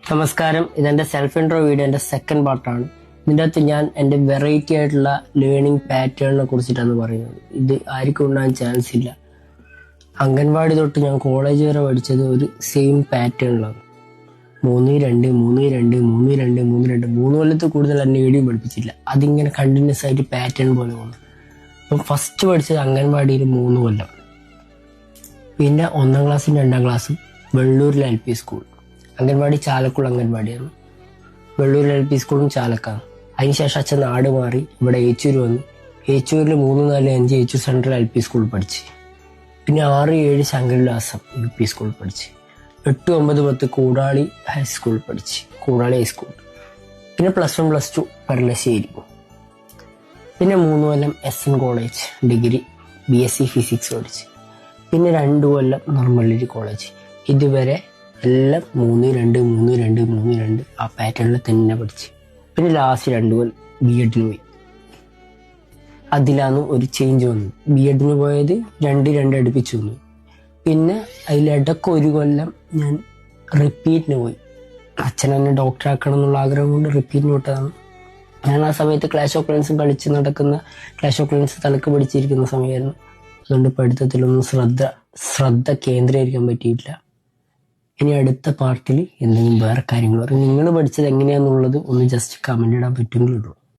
നമസ്കാരം. ഇതെന്റെ self intro വീഡിയോന്റെ second പാർട്ടാണ്. ഇതിൻ്റെ അകത്ത് ഞാൻ എൻ്റെ വെറൈറ്റി ആയിട്ടുള്ള ലേണിംഗ് പാറ്റേണിനെ കുറിച്ചിട്ടാണ് പറയുന്നത്. ഇത് ആർക്കും ഉണ്ടാകാൻ ചാൻസ് ഇല്ല. അംഗൻവാടി തൊട്ട് ഞാൻ കോളേജ് വരെ പഠിച്ചത് ഒരു സെയിം പാറ്റേണിലാണ്. 3-2 3-2 3-2 3-2 3 കൊല്ലത്തിൽ കൂടുതൽ എന്നെ എവിടെയും പഠിപ്പിച്ചില്ല. അതിങ്ങനെ കണ്ടിന്യൂസ് ആയിട്ട് പാറ്റേൺ പോലെ പോകുന്നു. അപ്പം ഫസ്റ്റ് പഠിച്ചത് അംഗൻവാടിയിൽ 3 കൊല്ലം, പിന്നെ 1ാം ക്ലാസ്സും 2ാം ക്ലാസ്സും വെള്ളൂരിലെ LP സ്കൂൾ. അംഗൻവാടി ചാലക്കുള്ള അംഗൻവാടിയാണ്. വെള്ളൂരിലെ LP സ്കൂളും ചാലക്കാണ്. അതിനുശേഷം അച്ഛൻ നാട് മാറി ഇവിടെ ഏച്ചൂർ വന്നു. ഏച്ചൂരിൽ 3, 4, 5 ഏച്ചൂർ സെൻട്രൽ LP സ്കൂൾ പഠിച്ച്, പിന്നെ 6, 7 ശങ്കരവിലാസം UP സ്കൂൾ പഠിച്ച്, 8, 9, 10 കൂടാളി ഹൈസ്കൂൾ പഠിച്ച്, കൂടാളി ഹൈസ്കൂൾ, പിന്നെ +1 +2 പെരളശ്ശേരി, പിന്നെ 3 കൊല്ലം SN college degree BSc physics പഠിച്ച്, പിന്നെ 2 കൊല്ലം നിർമ്മലഗിരി കോളേജ്. ഇതുവരെ എല്ലാം 3-2 3-2 3-2 ആ പാറ്റേണിൽ തന്നെ പഠിച്ച്. പിന്നെ ലാസ്റ്റ് 2 കൊല്ലം B.Edന് പോയി. അതിലാണ് ഒരു ചേഞ്ച് വന്നത്. B.Edന് പോയത് 2-2 അടുപ്പിച്ച് വന്നു. പിന്നെ അതിലിടക്ക് 1 കൊല്ലം ഞാൻ റിപ്പീറ്റിന് പോയി. അച്ഛൻ എന്നെ ഡോക്ടറാക്കണം എന്നുള്ള ആഗ്രഹം കൊണ്ട് റിപ്പീറ്റിന് വിട്ടതാണ്. ഞാൻ ആ സമയത്ത് ക്ലാഷ് ഓഫ് ക്ലൈൻസ് കളിച്ച് നടക്കുന്ന, ക്ലാഷ് ഓഫ് ക്ലൈൻസ് തലക്ക് പിടിച്ചിരിക്കുന്ന സമയമായിരുന്നു. അതുകൊണ്ട് പഠിത്തത്തിലൊന്നും ശ്രദ്ധ കേന്ദ്രീകരിക്കാൻ പറ്റിയിട്ടില്ല. ഇനി അടുത്ത പാർട്ടിൽ എന്തെങ്കിലും വേറെ കാര്യങ്ങൾ പറയും. നിങ്ങൾ പഠിച്ചത് എങ്ങനെയാണെന്നുള്ളത് ഒന്ന് ജസ്റ്റ് കമൻ്റ് ഇടാൻ പറ്റുമെങ്കിലുള്ളൂ.